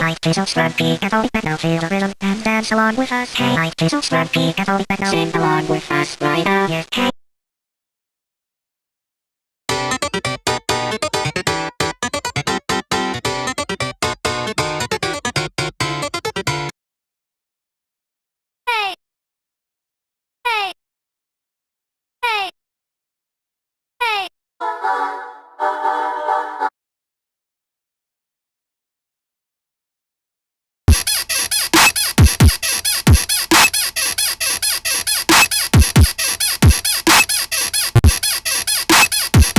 like to subscribe, and all it now feel the rhythm and dance along with us. Hey, like to subscribe, and all it now sing along with us right now. Yeah, hey. Hey, hey, hey, hey.